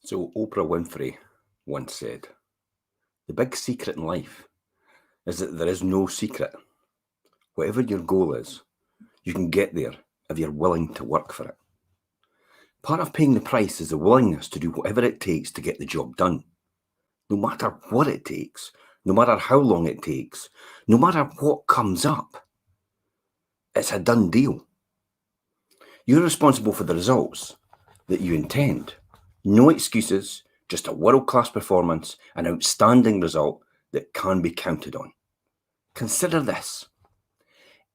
So Oprah Winfrey once said, "The big secret in life is that there is no secret. Whatever your goal is, you can get there if you're willing to work for it. Part of paying the price is the willingness to do whatever it takes to get the job done. No matter what it takes, no matter how long it takes, no matter what comes up, it's a done deal. You're responsible for the results that you intend. No excuses, just a world-class performance, an outstanding result that can be counted on. Consider this.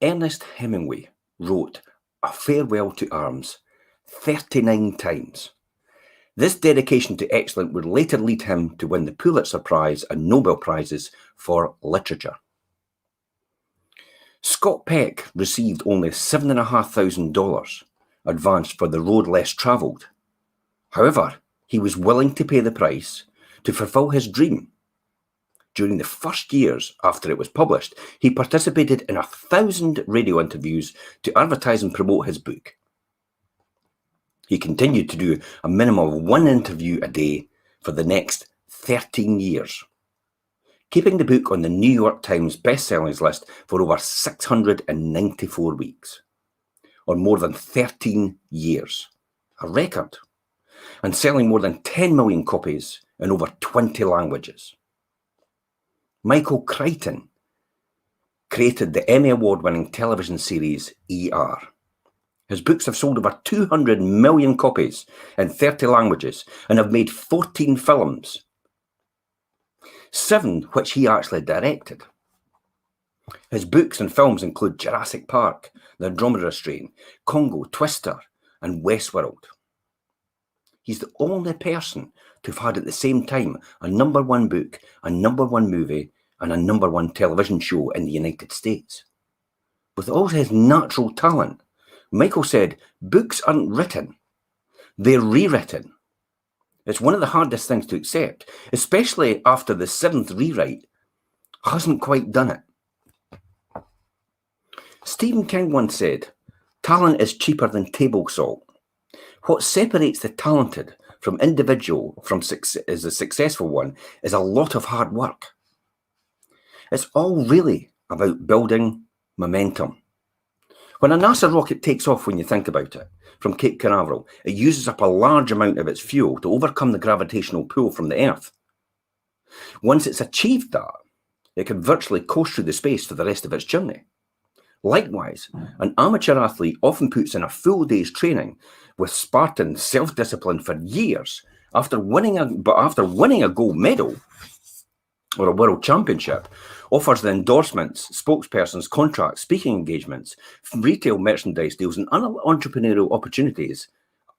Ernest Hemingway wrote A Farewell to Arms 39 times. This dedication to excellence would later lead him to win the Pulitzer Prize and Nobel Prizes for literature. Scott Peck received only $7,500 advance for The Road Less Travelled. However, he was willing to pay the price to fulfill his dream. During the first years after it was published, he participated in 1,000 radio interviews to advertise and promote his book. He continued to do a minimum of one interview a day for the next 13 years, keeping the book on the New York Times bestsellers list for over 694 weeks, or more than 13 years, a record, and selling more than 10 million copies in over 20 languages. Michael Crichton created the Emmy Award-winning television series ER. His books have sold over 200 million copies in 30 languages and have made 14 films, 7 which he actually directed. His books and films include Jurassic Park, The Andromeda Strain, Congo, Twister, and Westworld. He's the only person to have had at the same time a #1 book, a #1 movie, and a #1 television show in the United States. With all his natural talent, Michael said, "Books aren't written, they're rewritten." It's one of the hardest things to accept, especially after the 7th rewrite hasn't quite done it. Stephen King once said, "Talent is cheaper than table salt." What separates the talented from individual as a successful one is a lot of hard work. It's all really about building momentum. When a NASA rocket takes off, when you think about it, from Cape Canaveral, it uses up a large amount of its fuel to overcome the gravitational pull from the Earth. Once it's achieved that, it can virtually coast through the space for the rest of its journey. Likewise, an amateur athlete often puts in a full day's training with Spartan self-discipline for years. After winning a gold medal or a world championship, offers the endorsements, spokespersons, contracts, speaking engagements, retail merchandise deals, and other entrepreneurial opportunities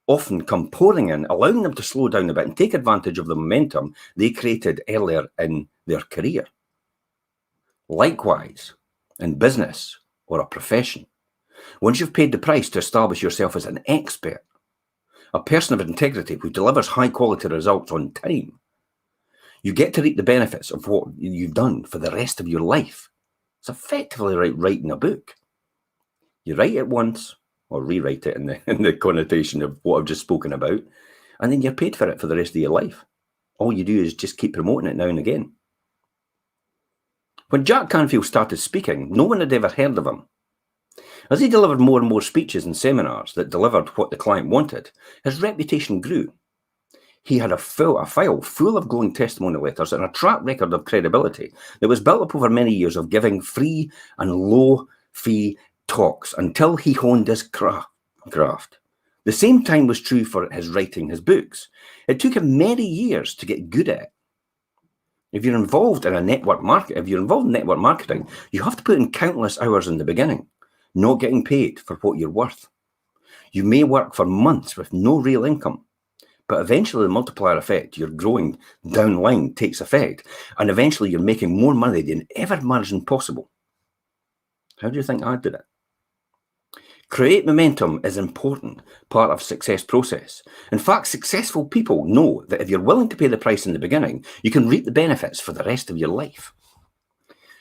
often come pouring in, allowing them to slow down a bit and take advantage of the momentum they created earlier in their career. Likewise, in business or a profession, once you've paid the price to establish yourself as an expert, a person of integrity who delivers high-quality results on time, you get to reap the benefits of what you've done for the rest of your life. It's effectively like writing a book. You write it once, or rewrite it in the connotation of what I've just spoken about, and then you're paid for it for the rest of your life. All you do is just keep promoting it now and again. When Jack Canfield started speaking, no one had ever heard of him. As he delivered more and more speeches and seminars that delivered what the client wanted, his reputation grew. He had a file full of glowing testimonial letters and a track record of credibility that was built up over many years of giving free and low-fee talks until he honed his craft. The same time was true for his writing his books. It took him many years to get good at it. If you're involved in network marketing, you have to put in countless hours in the beginning, not getting paid for what you're worth. You may work for months with no real income, but eventually the multiplier effect, you're growing downline, takes effect, and eventually you're making more money than ever imagined possible. How do you think I did it? Create momentum is an important part of success process. In fact, successful people know that if you're willing to pay the price in the beginning, you can reap the benefits for the rest of your life.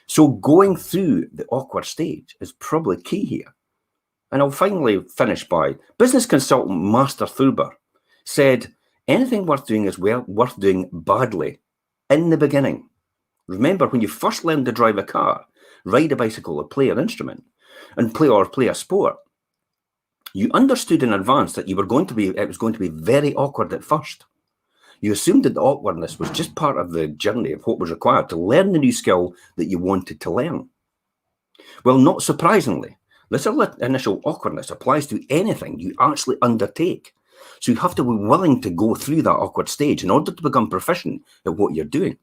So going through the awkward stage is probably key here. And I'll finally finish by business consultant Master Thuber said, Anything worth doing is worth doing badly in the beginning. Remember, when you first learned to drive a car, ride a bicycle, or play an instrument, and play a sport, you understood in advance that it was going to be very awkward at first. You assumed that the awkwardness was just part of the journey of what was required to learn the new skill that you wanted to learn. Well, not surprisingly, this initial awkwardness applies to anything you actually undertake. So you have to be willing to go through that awkward stage in order to become proficient at what you're doing.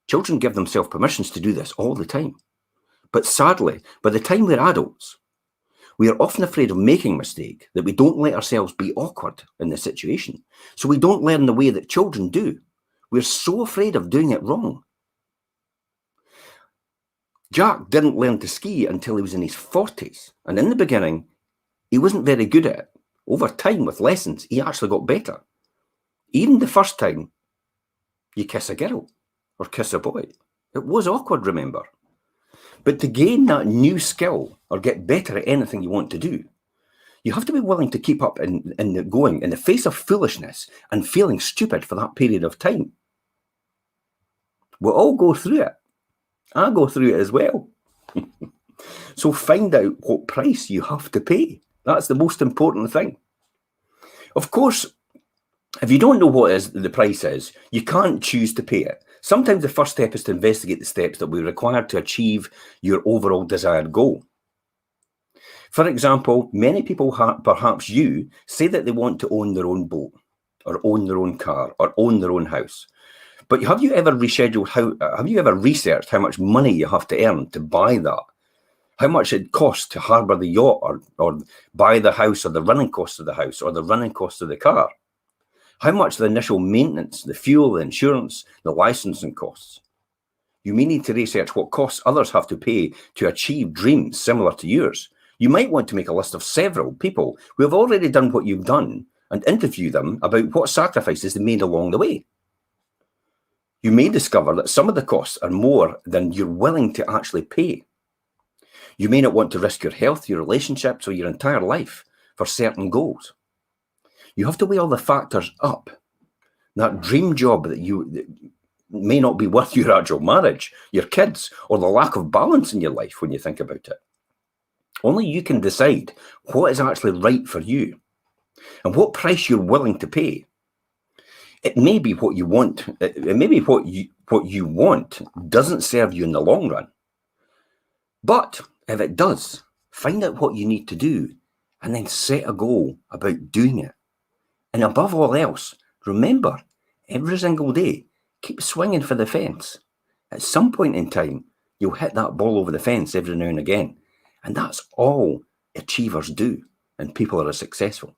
Children give themselves permissions to do this all the time. But sadly, by the time we're adults, we are often afraid of making a mistake that we don't let ourselves be awkward in the situation. So we don't learn the way that children do. We're so afraid of doing it wrong. Jack didn't learn to ski until he was in his 40s. And in the beginning, he wasn't very good at it. Over time, with lessons, he actually got better. Even the first time you kiss a girl or kiss a boy, it was awkward, remember? But to gain that new skill or get better at anything you want to do, you have to be willing to keep up in the face of foolishness and feeling stupid for that period of time. We'll all go through it. I go through it as well. So find out what price you have to pay. That's the most important thing. Of course, if you don't know what the price is, you can't choose to pay it. Sometimes the first step is to investigate the steps that will be required to achieve your overall desired goal. For example, many people, perhaps you, say that they want to own their own boat, or own their own car, or own their own house. But have you ever researched how much money you have to earn to buy that? How much it costs to harbour the yacht, or buy the house, or the running costs of the house, or the running costs of the car? How much the initial maintenance, the fuel, the insurance, the licensing costs? You may need to research what costs others have to pay to achieve dreams similar to yours. You might want to make a list of several people who have already done what you've done and interview them about what sacrifices they made along the way. You may discover that some of the costs are more than you're willing to actually pay. You may not want to risk your health, your relationships, or your entire life for certain goals. You have to weigh all the factors up. That dream job that may not be worth your actual marriage, your kids, or the lack of balance in your life when you think about it. Only you can decide what is actually right for you and what price you're willing to pay. It may be what you want. It may be what you want doesn't serve you in the long run. But if it does, find out what you need to do and then set a goal about doing it. And above all else, remember, every single day, keep swinging for the fence. At some point in time, you'll hit that ball over the fence every now and again. And that's all achievers do, and people that are successful.